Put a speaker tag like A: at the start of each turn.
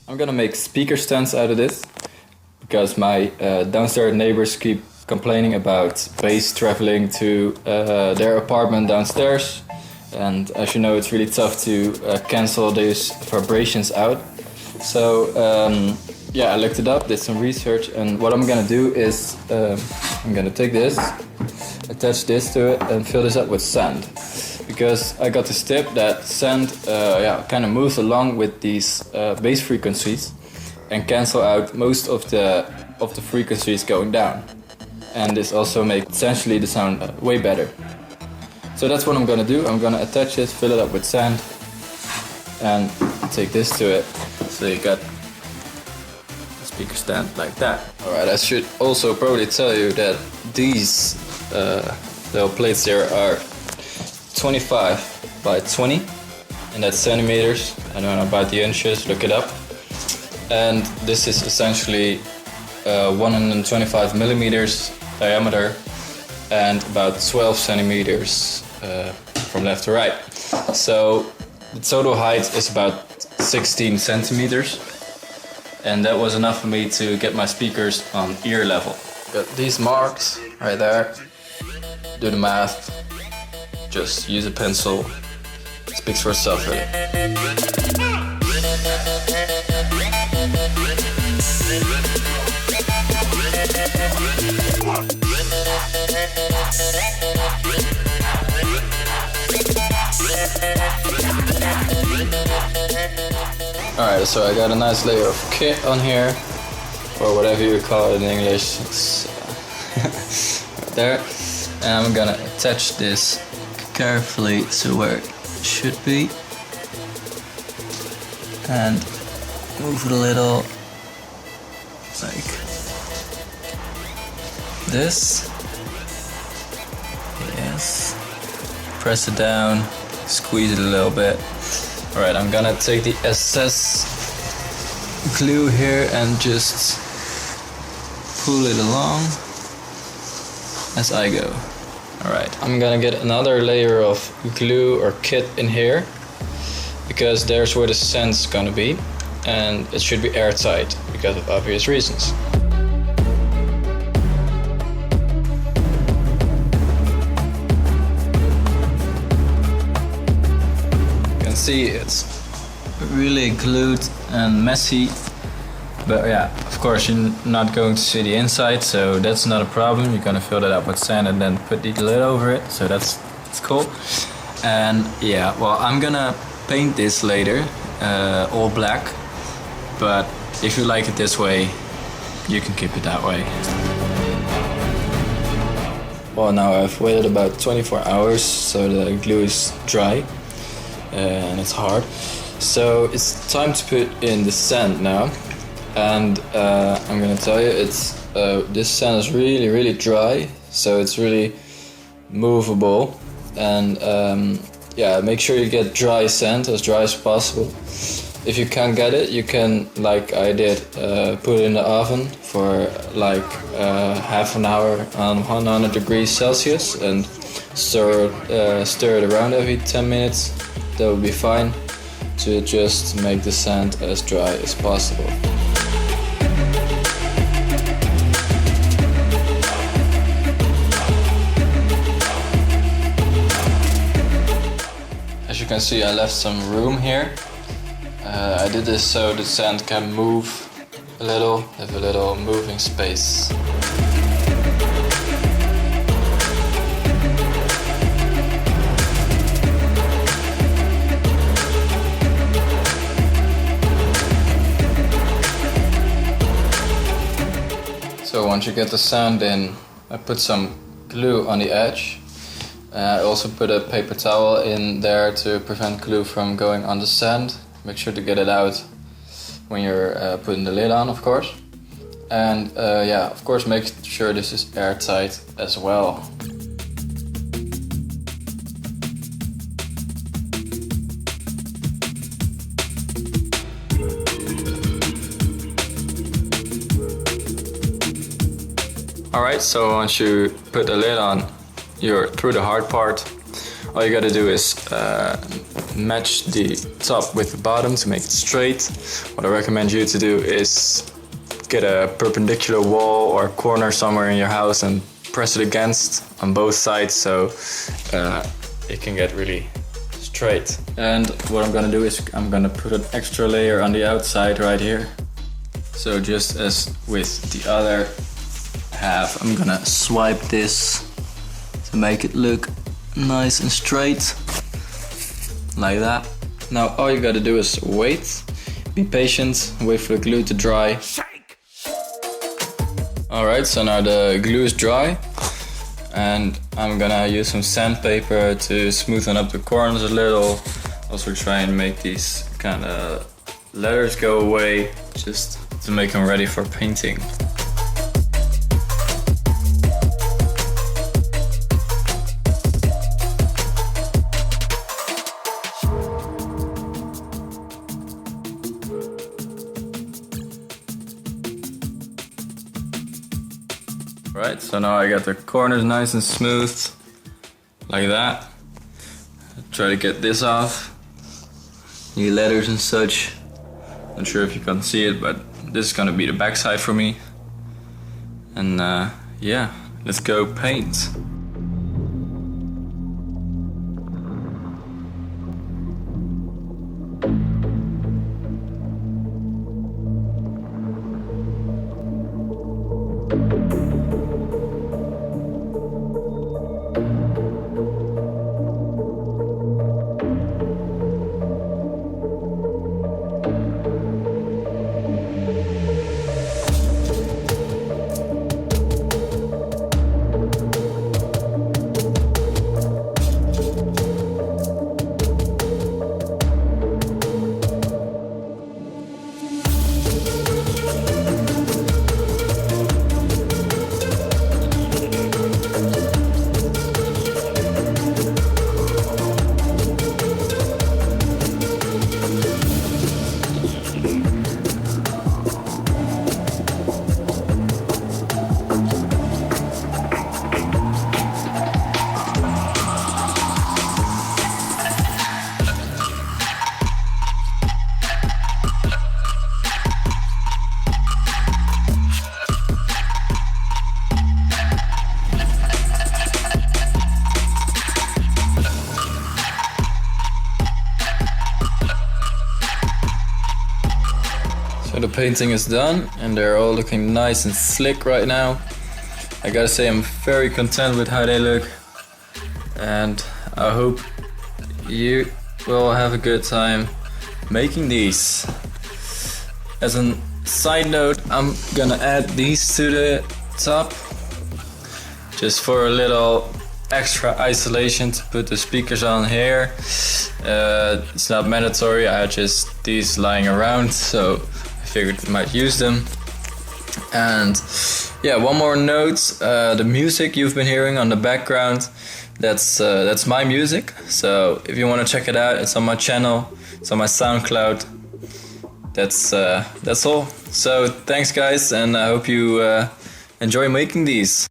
A: I'm gonna make speaker stands out of this because my downstairs neighbors keep complaining about bass traveling to their apartment downstairs, and as you know, it's really tough to cancel those vibrations out. So yeah, I looked it up, did some research, and what I'm gonna do is I'm gonna take this, attach this to it, and fill this up with sand. Because I got this tip that sand kind of moves along with these bass frequencies and cancel out most of the frequencies going down. And this also makes essentially the sound way better. So that's what I'm gonna do. I'm gonna attach it, fill it up with sand, and take this to it. So you got a speaker stand like that. Alright, I should also probably tell you that these little plates here are 25 by 20, and that's centimeters. I don't know about the inches, look it up. And this is essentially 125 millimeters diameter and about 12 centimeters from left to right. So the total height is about 16 centimeters, and that was enough for me to get my speakers on ear level. Got these marks right there. Do the math. Just use a pencil. It speaks for itself, really. Alright, so I got a nice layer of kit on here, or whatever you call it in English. It's right there. And I'm gonna attach this carefully to where it should be, and move it a little like this. Yes, press it down, squeeze it a little bit. Alright, I'm gonna take the SS glue here and just pull it along as I go. Alright, I'm gonna get another layer of glue or kit in here, because there's where the sand's gonna be, and it should be airtight because of obvious reasons. You can see it's really glued and messy. But yeah, of course you're not going to see the inside, so that's not a problem. You're gonna fill that up with sand and then put the lid over it, so that's cool. And yeah, well, I'm gonna paint this later, all black. But if you like it this way, you can keep it that way. Well, now I've waited about 24 hours, so the glue is dry and it's hard. So it's time to put in the sand now. And I'm gonna tell you, it's this sand is really dry, so it's really movable. And yeah, make sure you get dry sand, as dry as possible. If you can't get it, you can, like I did, put it in the oven for like half an hour on 100 degrees Celsius and stir it around every 10 minutes. That would be fine to just make the sand as dry as possible. As you can see, I left some room here. I did this so the sand can move a little, have a little moving space. So once you get the sand in, I put some glue on the edge. I also put a paper towel in there to prevent glue from going on the sand. Make sure to get it out when you're putting the lid on, of course. And yeah, of course, make sure this is airtight as well. Alright, so once you put the lid on, you're through the hard part. All you gotta do is match the top with the bottom to make it straight. What I recommend you to do is get a perpendicular wall or corner somewhere in your house and press it against on both sides so it can get really straight. And what I'm gonna do is I'm gonna put an extra layer on the outside right here. So just as with the other half, I'm gonna swipe this to make it look nice and straight, like that. Now all you gotta do is wait, be patient, wait for the glue to dry. Alright, so now the glue is dry and I'm gonna use some sandpaper to smoothen up the corners a little. Also try and make these kind of letters go away, just to make them ready for painting. Right, so now I got the corners nice and smooth, like that. Try to get this off. New letters and such. Not sure if you can see it, but this is gonna be the back side for me. And yeah, let's go paint. So the painting is done and they're all looking nice and slick right now. I gotta say I'm very content with how they look, and I hope you will have a good time making these. As a side note, I'm gonna add these to the top just for a little extra isolation to put the speakers on here. It's not mandatory, I had just these lying around, so I figured I might use them. And yeah, one more note, the music you've been hearing on the background, that's my music. So if you want to check it out, it's on my channel, it's on my SoundCloud. That's all. So thanks guys, and I hope you enjoy making these.